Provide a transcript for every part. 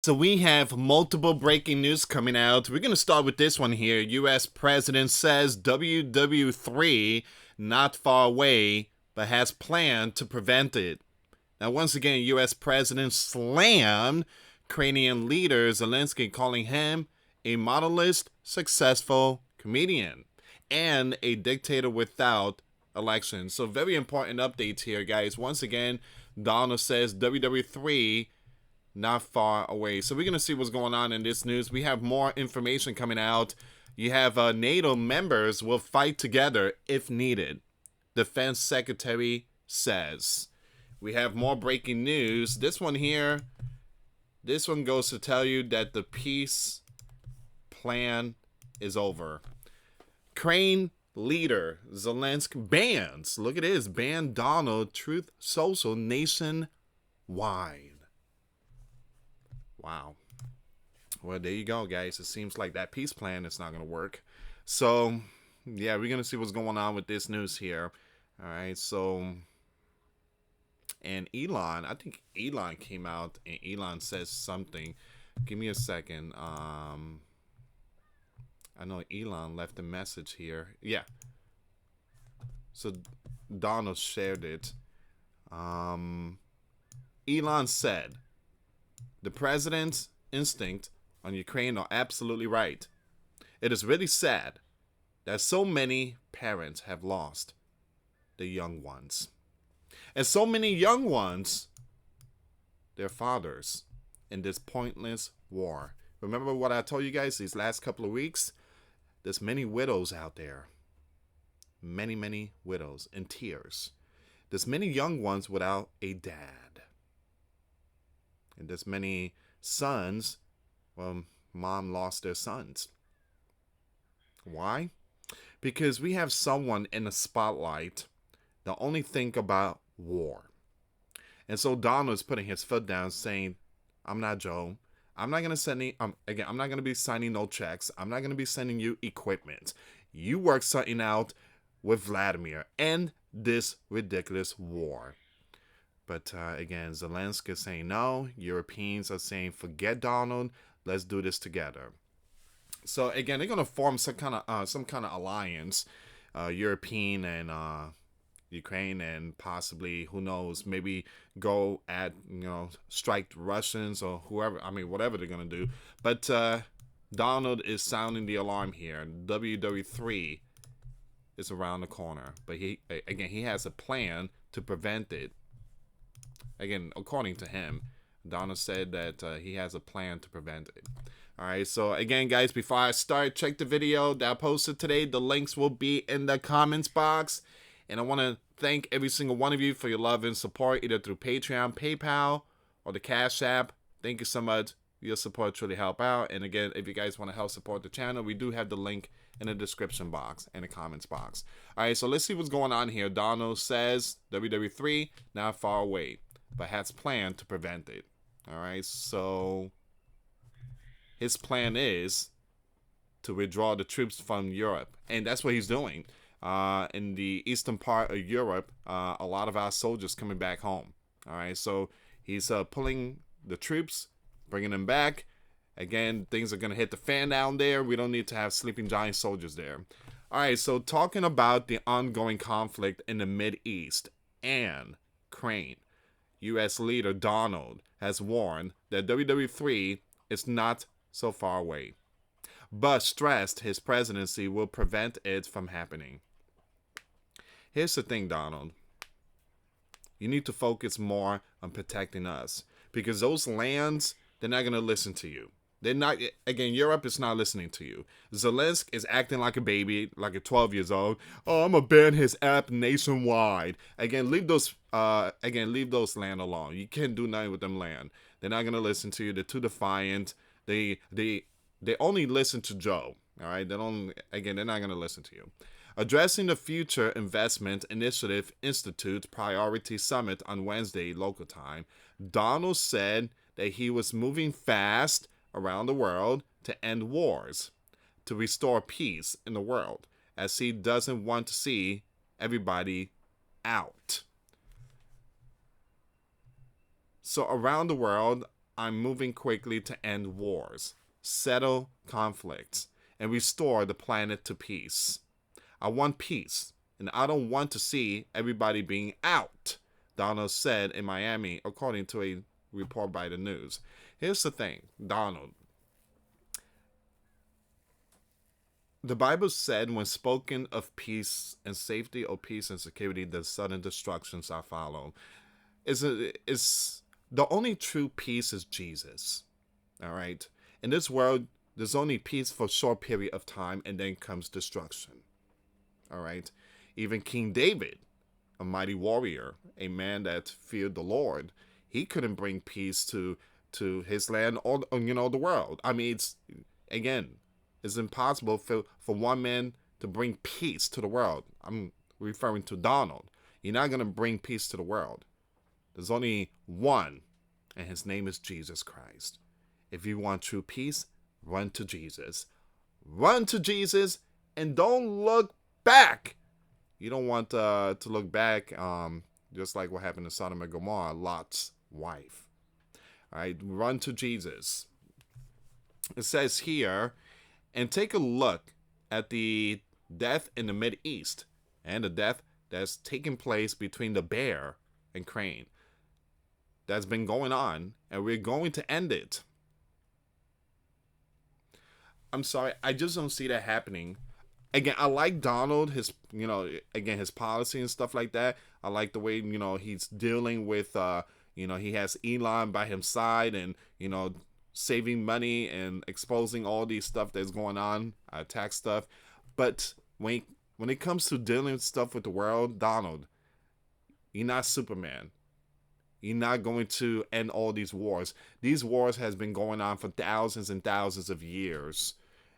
So we have multiple breaking news coming out. We're going to start with this one here. US President says WW3 not far away, but has planned to prevent it. Now, once again, US President slammed Ukrainian leader Zelensky, calling him a modernist, successful comedian and a dictator without elections. So very important updates here, guys. Once again, Donald says WW3 not far away. So we're going to see what's going on in this news. We have more information coming out. You have NATO members will fight together if needed, Defense Secretary says. We have more breaking news. This one here, this one goes to tell you that the peace plan is over. Ukraine leader Zelensky bans, look at this, ban Donald Truth Social nationwide. Wow. Well, there you go, guys. It seems like that peace plan is not going to work. So, yeah, we're going to see what's going on with this news here. All right, so, and Elon, I think Elon came out and Elon says something. Give me a second. I know Elon left a message here. Yeah. So, Donald shared it. Elon said, the president's instinct on Ukraine are absolutely right. It is really sad that so many parents have lost the young ones. And so many young ones, their fathers, in this pointless war. Remember what I told you guys these last couple of weeks? There's many widows out there. Many, many widows in tears. There's many young ones without a dad. And there's many sons, well, mom lost their sons. Why? Because we have someone in the spotlight that only think about war. And so Donald's putting his foot down saying, I'm not Joe. I'm not going to send any, again, I'm not going to be signing no checks. I'm not going to be sending you equipment. You work something out with Vladimir. End this ridiculous war. But again, Zelensky is saying no. Europeans are saying, forget Donald. Let's do this together. So again, they're gonna form some kind of alliance, European and Ukraine, and possibly, who knows, maybe go at strike the Russians or whoever. I mean, whatever they're gonna do. But Donald is sounding the alarm here. WW3 is around the corner, but he has a plan to prevent it. Again, according to him, Donald said that he has a plan to prevent it. All right, so again, guys, before I start, check the video that I posted today. The links will be in the comments box. And I want to thank every single one of you for your love and support, either through Patreon, PayPal, or the Cash App. Thank you so much. Your support truly help out. And again, if you guys want to help support the channel, we do have the link in the description box and the comments box. All right, so let's see what's going on here. Donald says WW3 not far away, but has planned to prevent it. All right, so his plan is to withdraw the troops from Europe, and that's what he's doing. In the eastern part of Europe, a lot of our soldiers coming back home. All right, so he's pulling the troops, bringing them back. Again, things are going to hit the fan down there. We don't need to have sleeping giant soldiers there. All right, so talking about the ongoing conflict in the Mideast and Ukraine, U.S. leader Donald has warned that WW3 is not so far away, but stressed his presidency will prevent it from happening. Here's the thing, Donald. You need to focus more on protecting us, because those lands, they're not going to listen to you. They're not, again, Europe is not listening to you. Zelensky is acting like a baby, like a 12 years old. Oh, I'm going to ban his app nationwide. Again, leave those land alone. You can't do nothing with them land. They're not going to listen to you. They're too defiant. They only listen to Joe. All right? They're not going to listen to you. Addressing the Future Investment Initiative Institute Priority Summit on Wednesday, local time, Donald said that he was moving fast around the world to end wars, to restore peace in the world, as he doesn't want to see everybody out. So around the world, I'm moving quickly to end wars, settle conflicts, and restore the planet to peace. I want peace, and I don't want to see everybody being out, Donald said in Miami, according to a report by the news. Here's the thing, Donald. The Bible said when spoken of peace and safety, or peace and security, the sudden destruction shall follow. Is the only true peace is Jesus. All right. In this world, there's only peace for a short period of time, and then comes destruction. All right. Even King David, a mighty warrior, a man that feared the Lord, he couldn't bring peace to his land or the world. I mean, it's impossible for one man to bring peace to the world. I'm referring to Donald. You're not going to bring peace to the world. There's only one, and his name is Jesus Christ. If you want true peace, run to Jesus. Run to Jesus, and don't look back. You don't want to look back, just like what happened to Sodom and Gomorrah, Lot's wife. All right, run to Jesus. It says here, and take a look at the death in the Mideast and the death that's taken place between the bear and crane. That's been going on, and we're going to end it. I'm sorry, I just don't see that happening. Again, I like Donald, his policy and stuff like that. I like the way, he's dealing with, he has Elon by his side, and, saving money and exposing all these stuff that's going on, tax stuff. But when it comes to dealing with stuff with the world, Donald, you're not Superman. You're not going to end all these wars. These wars has been going on for thousands and thousands of years.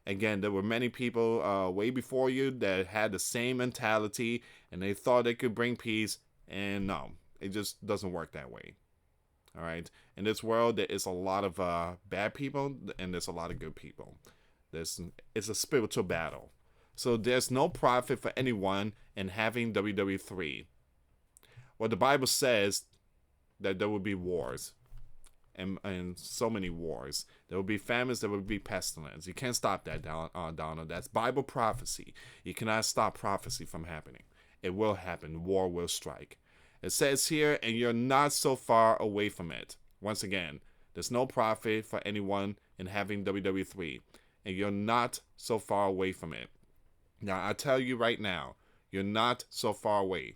Again, there were many people way before you that had the same mentality, and they thought they could bring peace, and no, it just doesn't work that way. All right. In this world, there is a lot of bad people, and there's a lot of good people. It's a spiritual battle. So there's no profit for anyone in having WW3. Well, the Bible says that there will be wars, and so many wars. There will be famines, there will be pestilence. You can't stop that, Donald. That's Bible prophecy. You cannot stop prophecy from happening. It will happen. War will strike. It says here, and you're not so far away from it. Once again, there's no profit for anyone in having WW3, and you're not so far away from it. Now, I tell you right now, you're not so far away.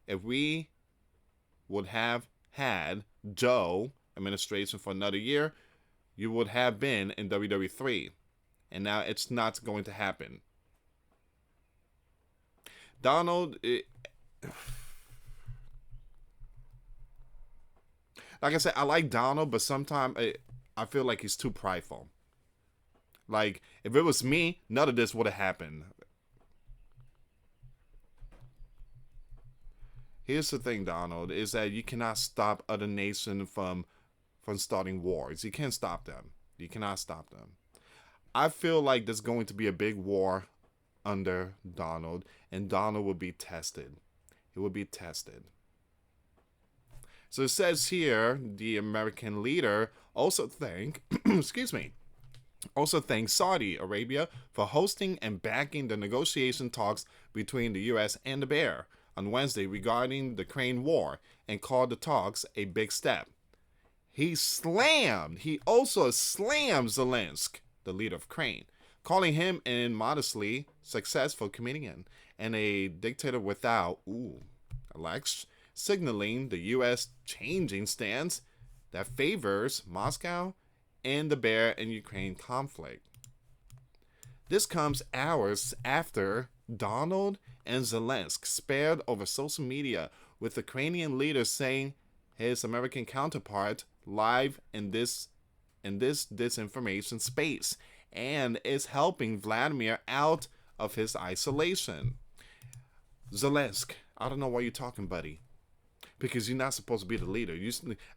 If we would have had Joe administration for another year, you would have been in WW3, and now it's not going to happen. Donald, like I said, I like Donald, but sometimes I feel like he's too prideful. Like, if it was me, none of this would have happened. Here's the thing, Donald, is that you cannot stop other nations from starting wars. You can't stop them. You cannot stop them. I feel like there's going to be a big war under Donald, and Donald will be tested. He will be tested. So it says here, the American leader also thanked Saudi Arabia for hosting and backing the negotiation talks between the U.S. and the Bear on Wednesday regarding the Crane War, and called the talks a big step. He also slammed Zelensky, the leader of Crane, calling him an modestly successful comedian and a dictator without election, signaling the U.S. changing stance that favors Moscow and the Bear and Ukraine conflict. This comes hours after Donald and Zelensky spared over social media, with the Ukrainian leader saying his American counterpart live in this disinformation space and is helping Vladimir out of his isolation. Zelensky, I don't know why you're talking, buddy. Because you're not supposed to be the leader.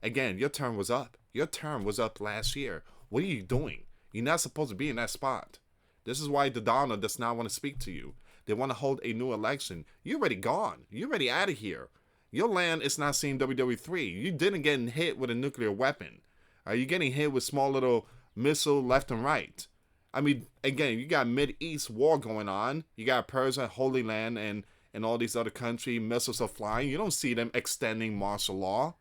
Again, your term was up. Your term was up last year. What are you doing? You're not supposed to be in that spot. This is why the Donald does not want to speak to you. They want to hold a new election. You're already gone. You're already out of here. Your land is not seeing WW3. You didn't get hit with a nuclear weapon. Are you getting hit with small little missile left and right? I mean, again, you got Mid-East war going on. You got Persia, Holy Land, and all these other countries, missiles are flying. You don't see them extending martial law.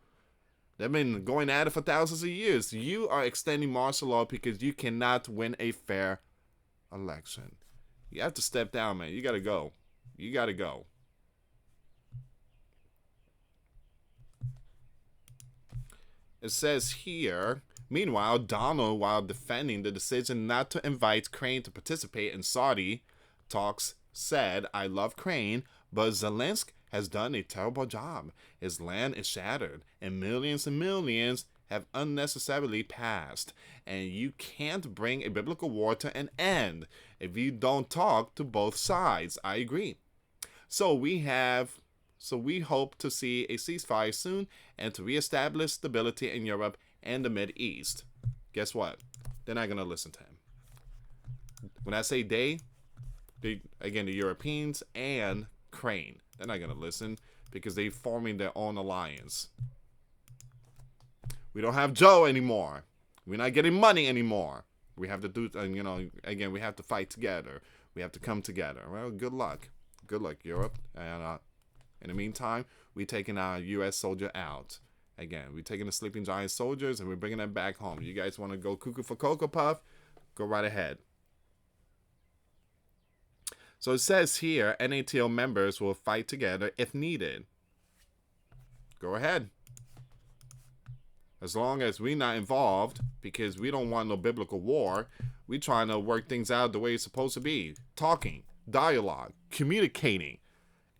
They've been going at it for thousands of years. You are extending martial law because you cannot win a fair election. You have to step down, man. You got to go. You got to go. It says here, meanwhile, Donald, while defending the decision not to invite Crane to participate in Saudi talks, said, I love Crane, but Zelensky has done a terrible job. His land is shattered, and millions have unnecessarily passed. And you can't bring a biblical war to an end if you don't talk to both sides. I agree. So we hope to see a ceasefire soon and to reestablish stability in Europe and the Mid-East. Guess what? They're not going to listen to him. When I say they, again, the Europeans and Crane, they're not going to listen because they're forming their own alliance. We don't have Joe anymore. We're not getting money anymore. We have to do, again, we have to fight together. We have to come together. Well, good luck. Good luck, Europe. And in the meantime, we're taking our US soldier out. Again, we're taking the sleeping giant soldiers and we're bringing them back home. You guys want to go cuckoo for Cocoa Puff? Go right ahead. So it says here, NATO members will fight together if needed. Go ahead. As long as we're not involved, because we don't want no biblical war, we're trying to work things out the way it's supposed to be. Talking, dialogue, communicating,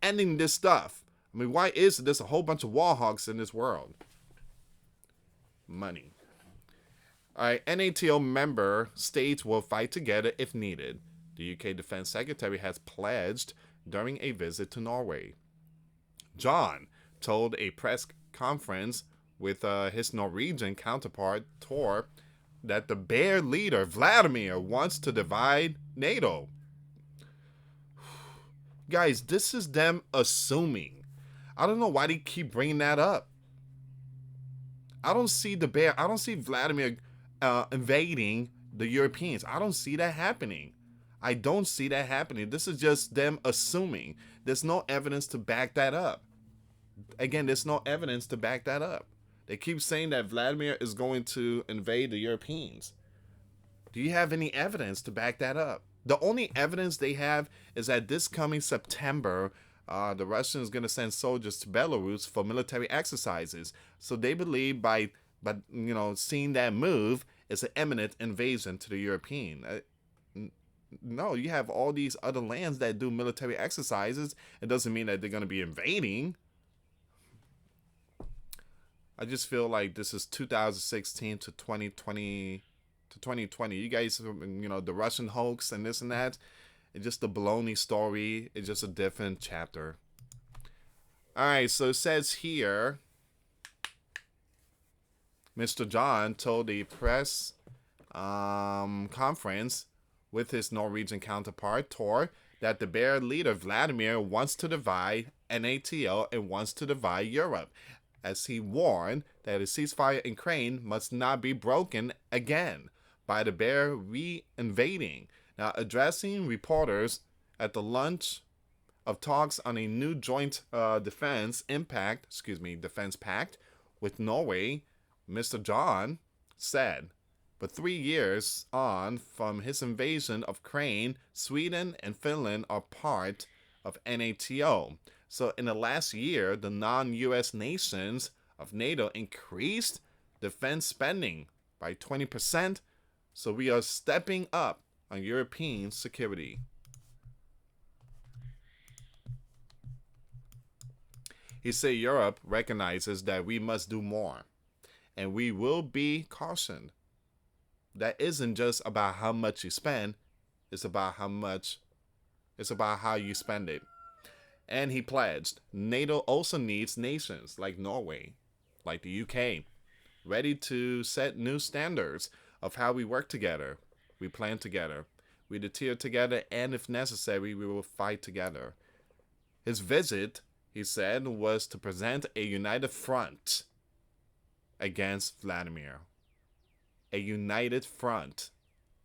ending this stuff. I mean, why is there a whole bunch of wall hogs in this world? Money. All right, NATO member states will fight together if needed. The UK Defense Secretary has pledged during a visit to Norway. John told a press conference with his Norwegian counterpart, Tor, that the bear leader, Vladimir, wants to divide NATO. Guys, this is them assuming. I don't know why they keep bringing that up. I don't see Vladimir invading the Europeans. I don't see that happening. This is just them assuming. There's no evidence to back that up. Again, there's no evidence to back that up. They keep saying that Vladimir is going to invade the Europeans. Do you have any evidence to back that up? The only evidence they have is that this coming September, the Russians are going to send soldiers to Belarus for military exercises. So they believe by seeing that move, it's an imminent invasion to the European. No, you have all these other lands that do military exercises. It doesn't mean that they're going to be invading. I just feel like this is 2016 to 2020 to 2020. You guys, the Russian hoax and this and that. It's just a baloney story. It's just a different chapter. All right, so it says here, Mr. John told a press conference with his Norwegian counterpart, Tor, that the bear leader, Vladimir, wants to divide NATO and wants to divide Europe, as he warned that a ceasefire in Ukraine must not be broken again by the bear re-invading. Now, addressing reporters at the launch of talks on a new joint defense pact with Norway, Mr. John said, but 3 years on from his invasion of Ukraine, Sweden and Finland are part of NATO. So in the last year, the non-US nations of NATO increased defense spending by 20%. So we are stepping up on European security. He said Europe recognizes that we must do more, and we will be cautioned. That isn't just about how much you spend, it's about how you spend it. And he pledged NATO also needs nations like Norway, like the UK, ready to set new standards of how we work together, we plan together, we deter together, and if necessary, we will fight together. His visit, he said, was to present a united front against Vladimir. a united front,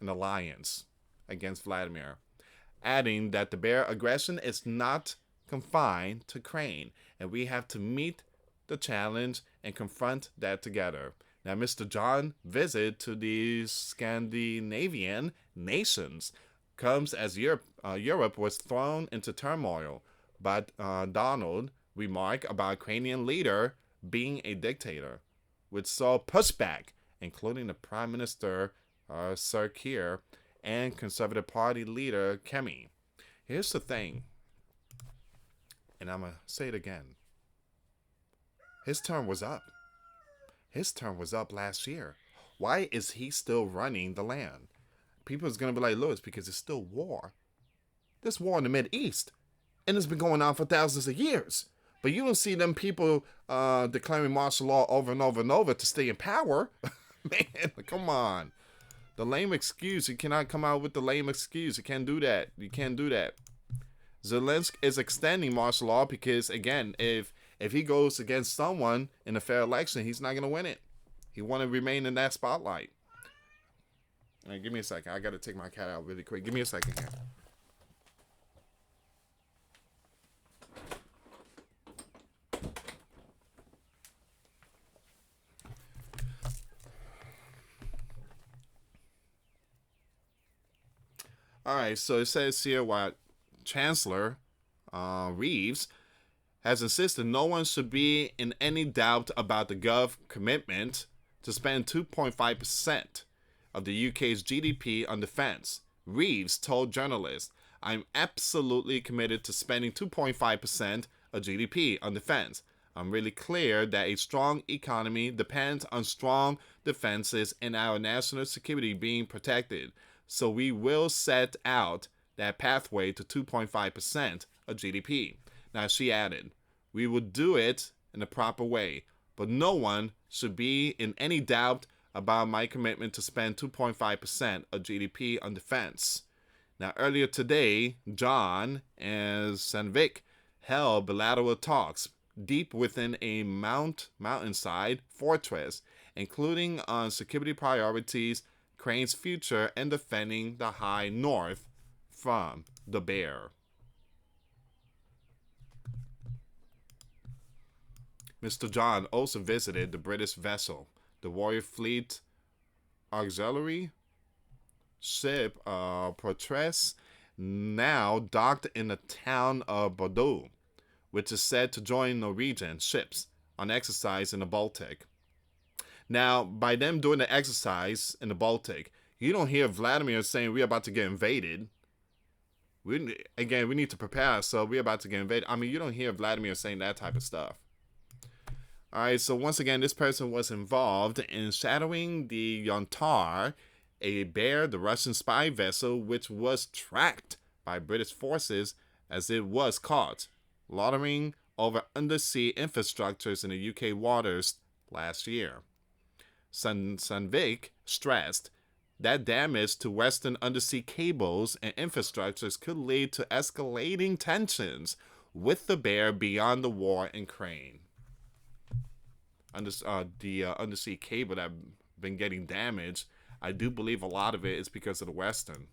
an alliance against Vladimir, adding that the bear aggression is not confined to Ukraine, and we have to meet the challenge and confront that together. Now, Mr. John visit to the Scandinavian nations comes as Europe was thrown into turmoil by Donald remark about Ukrainian leader being a dictator, which saw pushback, including the Prime Minister Sir Keir and Conservative Party leader Kemi. Here's the thing, and I'm going to say it again. His term was up. His term was up last year. Why is he still running the land? People is going to be like, Lewis, because it's still war. There's war in the Mideast, and it's been going on for thousands of years. But you don't see them people declaring martial law over and over and over to stay in power. Man, come on. The lame excuse. You cannot come out with the lame excuse. You can't do that. You can't do that. Zelensky is extending martial law because, again, if he goes against someone in a fair election, he's not going to win it. He want to remain in that spotlight. All right, give me a second. I got to take my cat out really quick. Give me a second here. All right, so it says here what Chancellor Reeves has insisted no one should be in any doubt about the Gov commitment to spend 2.5% of the UK's GDP on defense. Reeves told journalists, I'm absolutely committed to spending 2.5% of GDP on defense. I'm really clear that a strong economy depends on strong defenses and our national security being protected. So we will set out that pathway to 2.5% of GDP. Now, she added, we will do it in a proper way, but no one should be in any doubt about my commitment to spend 2.5% of GDP on defense. Now, earlier today, John and Sanvik held bilateral talks deep within a mountainside fortress, including on security priorities, Ukraine's future, and defending the high north from the bear. Mr. John also visited the British vessel, the Warrior Fleet Auxiliary ship Portress, now docked in the town of Bordeaux, which is said to join Norwegian ships on exercise in the Baltic. Now, by them doing the exercise in the Baltic, you don't hear Vladimir saying we're about to get invaded. We need to prepare, so we're about to get invaded. I mean, you don't hear Vladimir saying that type of stuff. All right, so once again, this person was involved in shadowing the Yontar, a bear, the Russian spy vessel, which was tracked by British forces as it was caught laundering over undersea infrastructures in the UK waters last year. Sandvik stressed that damage to Western undersea cables and infrastructures could lead to escalating tensions with the bear beyond the war in Ukraine. The undersea cable that have been getting damaged, I do believe a lot of it is because of the Western.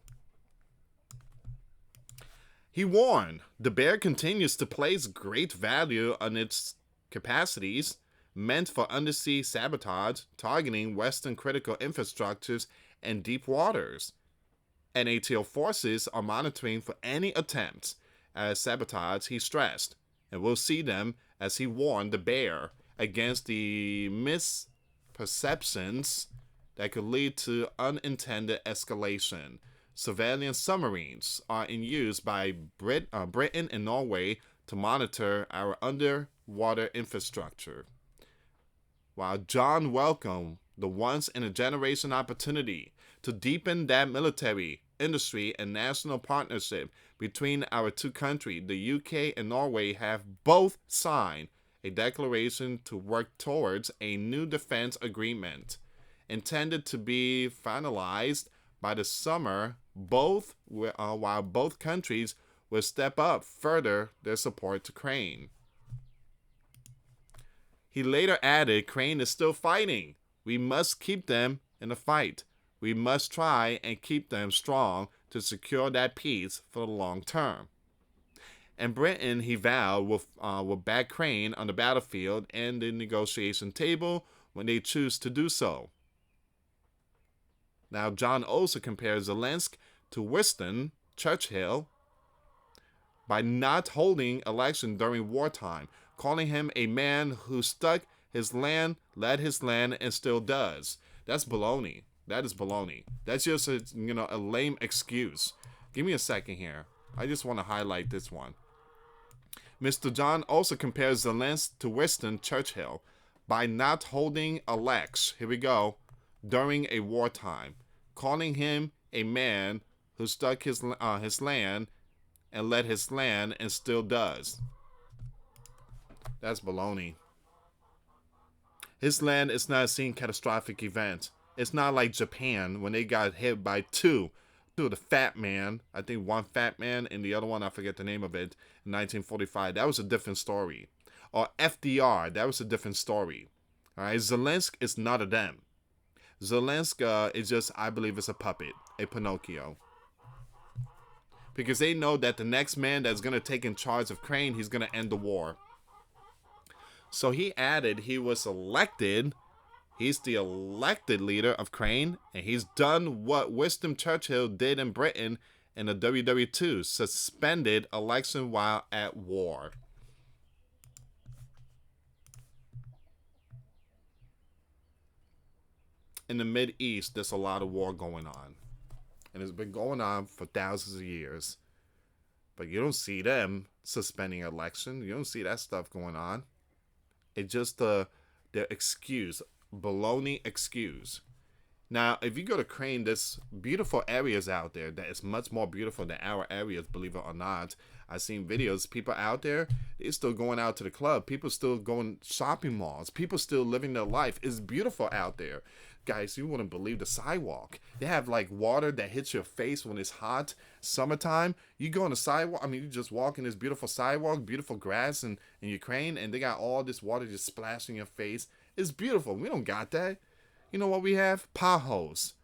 He warned the bear continues to place great value on its capacities meant for undersea sabotage, targeting Western critical infrastructures and deep waters. NATO forces are monitoring for any attempts at sabotage, he stressed, and we'll see them as he warned the bear against the misperceptions that could lead to unintended escalation. Surveillance submarines are in use by Britain and Norway to monitor our underwater infrastructure. While John welcomed the once-in-a-generation opportunity to deepen that military, industry, and national partnership between our two countries, the UK and Norway have both signed a declaration to work towards a new defense agreement, intended to be finalized by the summer, while both countries will step up further their support to Ukraine. He later added, Ukraine is still fighting. We must keep them in the fight. We must try and keep them strong to secure that peace for the long term. And Britain, he vowed, will back Crane on the battlefield and the negotiation table when they choose to do so. Now, John also compares Zelensky to Winston Churchill by not holding election during wartime, calling him a man who stuck his land, led his land, and still does. That's baloney. That is baloney. That's just a lame excuse. Give me a second here. I just want to highlight this one. Mr. John also compares Zelensky to Winston Churchill by not holding elections. Here we go. During a wartime, calling him a man who stuck his land and led his land and still does. That's baloney. His land is not a catastrophic event. It's not like Japan when they got hit by two of the fat man. I think one fat man and the other one, I forget the name of it, in 1945. That was a different story. Or FDR, that was a different story. All right, Zelensky is not of them. Zelensky is just, I believe, is a puppet, a Pinocchio. Because they know that the next man that's going to take in charge of Ukraine, he's going to end the war. So he added he was elected. He's the elected leader of Ukraine, and he's done what Winston Churchill did in Britain in the WW2, suspended election while at war. In the Mideast, there's a lot of war going on. And it's been going on for thousands of years. But you don't see them suspending election. You don't see that stuff going on. It's just their excuse. Baloney excuse. Now, if you go to Crane, there's beautiful areas out there that is much more beautiful than our areas, believe it or not. I've seen videos, people out there, they're still going out to the club. People still going shopping malls. People still living their life. It's beautiful out there. Guys, you wouldn't believe the sidewalk. They have like water that hits your face when it's hot. Summertime, you go on the sidewalk. I mean, you just walk in this beautiful sidewalk, beautiful grass in Ukraine, and they got all this water just splashing your face. It's beautiful. We don't got that. You know what we have? Potholes.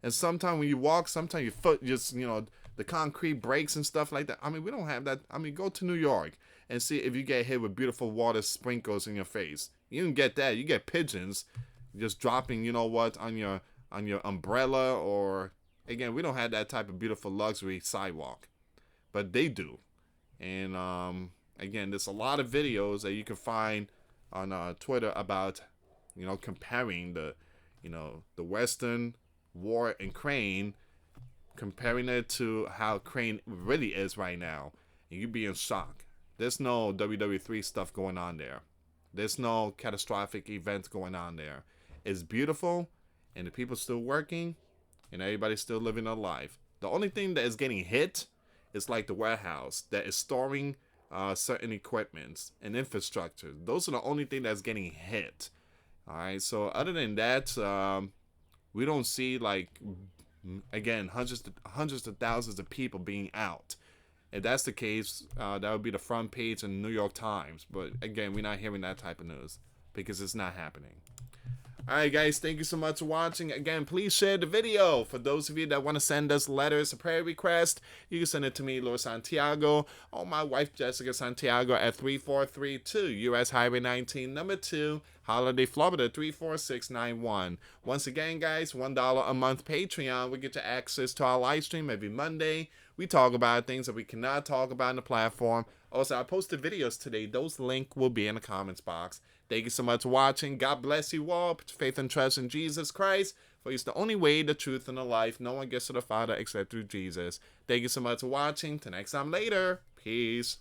And sometimes when you walk, sometimes your foot just, the concrete breaks and stuff like that. I mean, we don't have that. I mean, go to New York and see if you get hit with beautiful water sprinkles in your face. You don't get that. You get pigeons just dropping, on your umbrella, or again, we don't have that type of beautiful luxury sidewalk, but they do. And again, there's a lot of videos that you can find on Twitter about, comparing the Western war in Ukraine, comparing it to how Ukraine really is right now, and you'd be in shock. There's no WW3 stuff going on there. There's no catastrophic events going on there. It's beautiful, and the people still working, and everybody's still living their life. The only thing that is getting hit is like the warehouse that is storing certain equipments and infrastructure. Those are the only thing that's getting hit. All right, so other than that, we don't see, like, again, hundreds of thousands of people being out. If that's the case, that would be the front page in the New York Times. But again, we're not hearing that type of news because it's not happening. Alright guys, thank you so much for watching. Again, please share the video. For those of you that want to send us letters or prayer requests, you can send it to me, Lord Santiago, or my wife Jessica Santiago at 3432 US Highway 19, number 2, Holiday, Florida 34691. Once again guys, $1 a month Patreon. We get you access to our live stream every Monday. We talk about things that we cannot talk about in the platform. Also, I posted videos today. Those links will be in the comments box. Thank you so much for watching. God bless you all. Put your faith and trust in Jesus Christ, for He's the only way, the truth, and the life. No one gets to the Father except through Jesus. Thank you so much for watching. Till next time later. Peace.